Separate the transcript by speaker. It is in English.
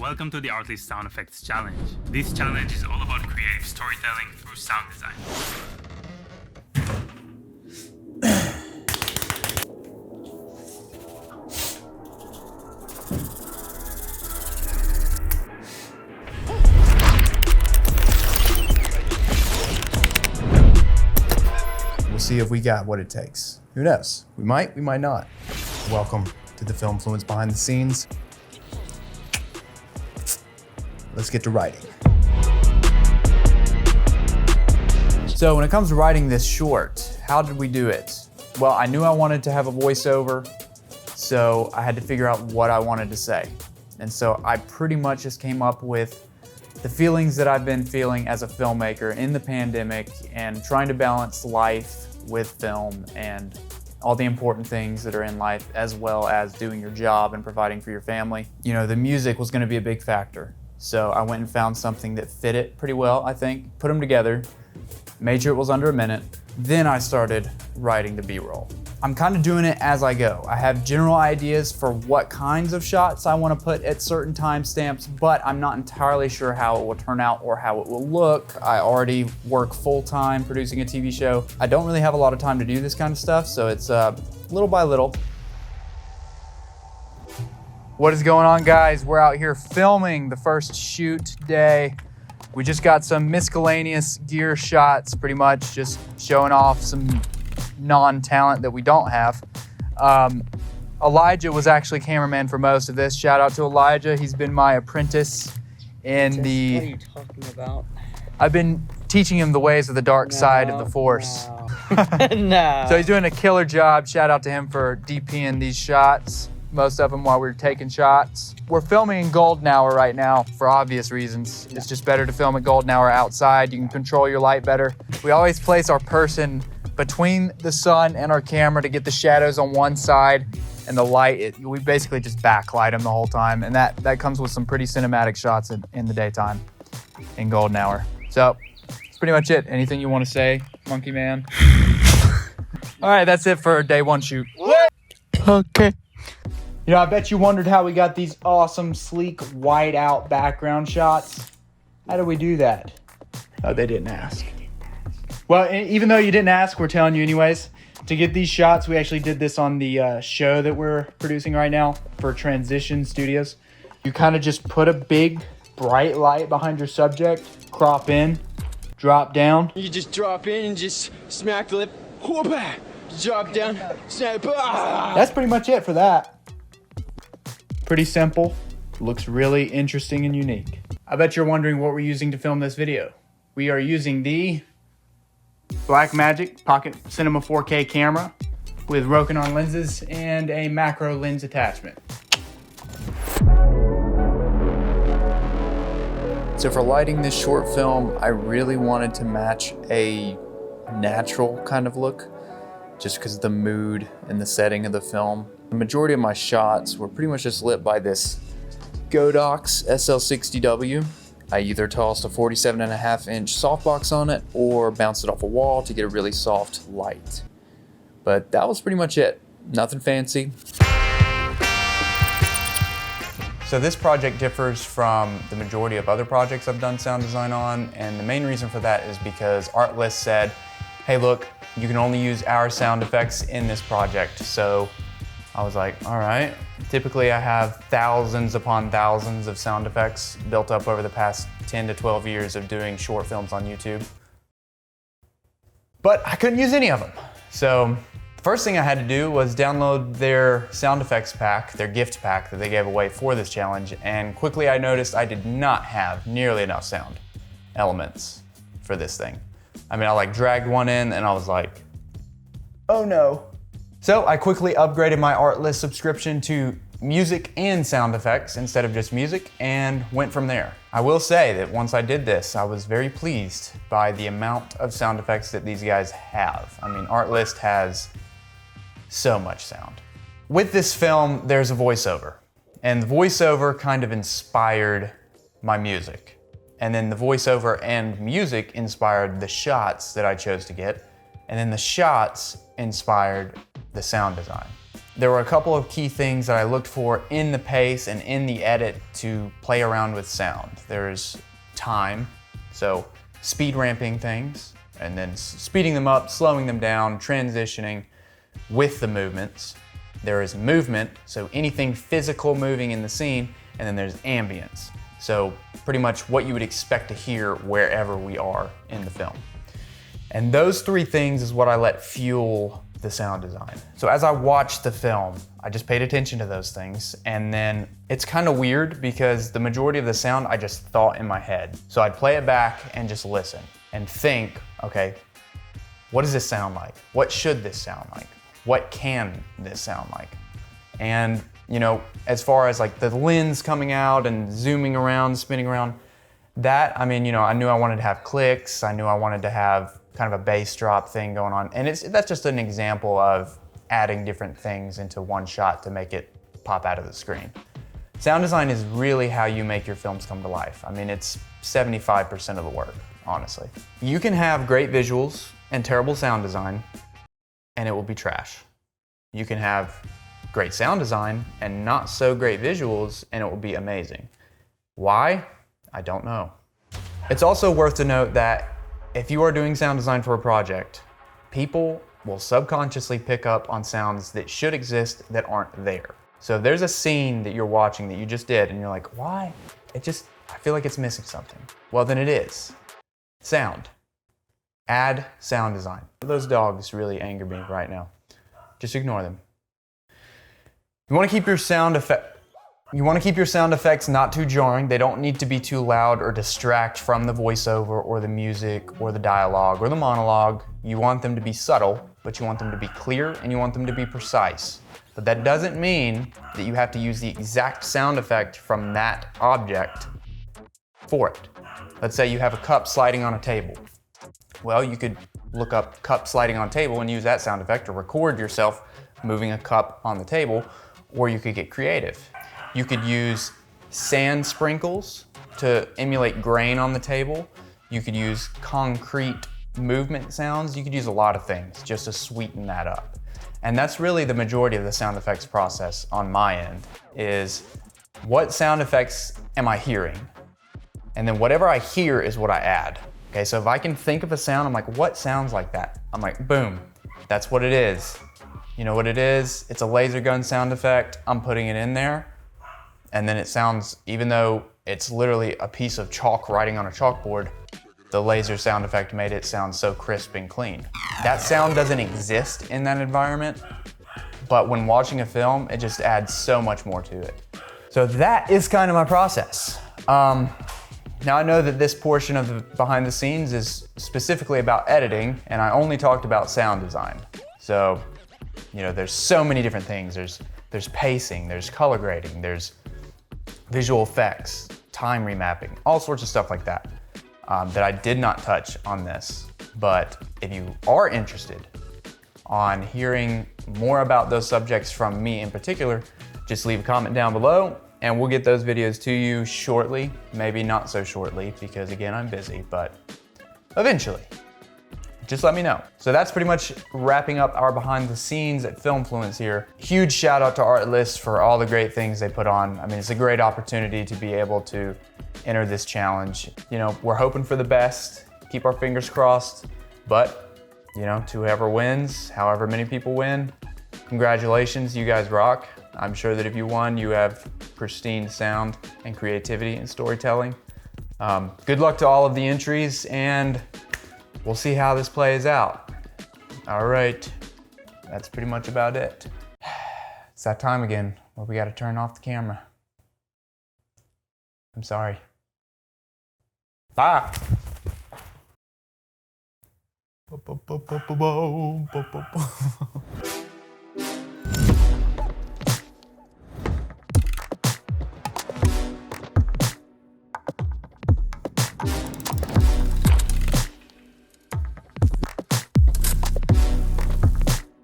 Speaker 1: welcome to the Artlist Sound Effects Challenge. This challenge is all about creative storytelling through sound design.
Speaker 2: We'll see if we got what it takes. Who knows? We might not. Welcome to the Filmfluence Behind the Scenes. Let's get to writing. So when it comes to writing this short, how did we do it? Well, I knew I wanted to have a voiceover, so I had to figure out what I wanted to say. And so I pretty much just came up with the feelings that I've been feeling as a filmmaker in the pandemic and trying to balance life with film and all the important things that are in life, as well as doing your job and providing for your family. You know, the music was gonna be a big factor. So I went and found something that fit it pretty well, I think, put them together, made sure it was under a minute. Then I started writing the B-roll. I'm kind of doing it as I go. I have general ideas for what kinds of shots I want to put at certain timestamps, but I'm not entirely sure how it will turn out or how it will look. I already work full-time producing a TV show. I don't really have a lot of time to do this kind of stuff, so it's little by little. What is going on, guys? We're out here filming the first shoot day. We just got some miscellaneous gear shots, pretty much just showing off some non-talent that we don't have. Elijah was actually cameraman for most of this. Shout out to Elijah. He's been my apprentice in the...
Speaker 3: What are you talking about?
Speaker 2: I've been teaching him the ways of the dark side of the Force.
Speaker 3: No. No.
Speaker 2: So he's doing a killer job. Shout out to him for DPing these shots. Most of them while we were taking shots. We're filming in golden hour right now for obvious reasons. It's just better to film at golden hour outside. You can control your light better. We always place our person between the sun and our camera to get the shadows on one side and the light. We basically just backlight them the whole time. And that comes with some pretty cinematic shots in the daytime in golden hour. So that's pretty much it. Anything you want to say, Monkey Man? All right, that's it for day one shoot. What? Okay. You know, I bet you wondered how we got these awesome, sleek, white out background shots. How do we do that? Oh, they didn't ask. Well, even though you didn't ask, we're telling you anyways. To get these shots, we actually did this on the show that we're producing right now for Transition Studios. You kind of just put a big, bright light behind your subject, crop in, drop down.
Speaker 4: You just drop in and just smack the lip, whoop-ah, drop down, snap, ah.
Speaker 2: That's pretty much it for that. Pretty simple, looks really interesting and unique. I bet you're wondering what we're using to film this video. We are using the Blackmagic Pocket Cinema 4K camera with Rokinon lenses and a macro lens attachment. So for lighting this short film, I really wanted to match a natural kind of look, just because of the mood and the setting of the film. The majority of my shots were pretty much just lit by this Godox SL60W. I either tossed a 47.5-inch softbox on it or bounced it off a wall to get a really soft light. But that was pretty much it. Nothing fancy. So this project differs from the majority of other projects I've done sound design on, and the main reason for that is because Artlist said, hey look, you can only use our sound effects in this project. So I was like, all right. Typically I have thousands upon thousands of sound effects built up over the past 10 to 12 years of doing short films on YouTube. But I couldn't use any of them. So the first thing I had to do was download their sound effects pack, their gift pack that they gave away for this challenge. And quickly I noticed I did not have nearly enough sound elements for this thing. I mean, I dragged one in and I was like, oh no. So I quickly upgraded my Artlist subscription to music and sound effects instead of just music and went from there. I will say that once I did this, I was very pleased by the amount of sound effects that these guys have. I mean, Artlist has so much sound. With this film, there's a voiceover, and the voiceover kind of inspired my music. And then the voiceover and music inspired the shots that I chose to get, and then the shots inspired the sound design. there were a couple of key things that I looked for in the pace and in the edit to play around with sound. There's time, so speed ramping things, and then speeding them up, slowing them down, transitioning with the movements. There is movement, so anything physical moving in the scene, and then there's ambience. So pretty much what you would expect to hear wherever we are in the film. And those three things is what I let fuel the sound design. So as I watched the film, I just paid attention to those things, and then it's kind of weird because the majority of the sound I just thought in my head. So I'd play it back and just listen and think, okay, what does this sound like? What should this sound like? What can this sound like? And you know, as far as like the lens coming out and zooming around, spinning around, that, I mean, you know, I knew I wanted to have clicks. I knew I wanted to have kind of a bass drop thing going on. And that's just an example of adding different things into one shot to make it pop out of the screen. Sound design is really how you make your films come to life. I mean, it's 75% of the work, honestly. You can have great visuals and terrible sound design, and it will be trash. You can have great sound design and not so great visuals, and it will be amazing. Why? I don't know. It's also worth to note that if you are doing sound design for a project, people will subconsciously pick up on sounds that should exist that aren't there. So if there's a scene that you're watching that you just did and you're like, why? I feel like it's missing something. Well, then it is. Sound. Add sound design. Those dogs really anger me right now. Just ignore them. You want to keep your sound effects not too jarring. They don't need to be too loud or distract from the voiceover or the music or the dialogue or the monologue. You want them to be subtle, but you want them to be clear and you want them to be precise. But that doesn't mean that you have to use the exact sound effect from that object for it. Let's say you have a cup sliding on a table. Well, you could look up cup sliding on table and use that sound effect, or record yourself moving a cup on the table, or you could get creative. You could use sand sprinkles to emulate grain on the table. You could use concrete movement sounds. You could use a lot of things just to sweeten that up. And that's really the majority of the sound effects process on my end, is what sound effects am I hearing? And then whatever I hear is what I add. Okay, so if I can think of a sound, I'm like, what sounds like that? I'm like, boom, that's what it is. You know what it is? It's a laser gun sound effect. I'm putting it in there. And then it sounds, even though it's literally a piece of chalk writing on a chalkboard, the laser sound effect made it sound so crisp and clean. That sound doesn't exist in that environment, but when watching a film, it just adds so much more to it. So that is kind of my process. Now I know that this portion of the behind the scenes is specifically about editing, and I only talked about sound design. So, you know, there's so many different things. There's pacing, there's color grading, there's visual effects, time remapping, all sorts of stuff like that, that I did not touch on this. But if you are interested on hearing more about those subjects from me in particular, just leave a comment down below and we'll get those videos to you shortly. Maybe not so shortly because again, I'm busy, but eventually. Just let me know. So that's pretty much wrapping up our behind the scenes at Filmfluence here. Huge shout out to Artlist for all the great things they put on. I mean, it's a great opportunity to be able to enter this challenge. You know, we're hoping for the best, keep our fingers crossed, but you know, to whoever wins, however many people win, congratulations, you guys rock. I'm sure that if you won, you have pristine sound and creativity and storytelling. Good luck to all of the entries, and we'll see how this plays out. All right, that's pretty much about it. It's that time again where we gotta turn off the camera. I'm sorry. Bye.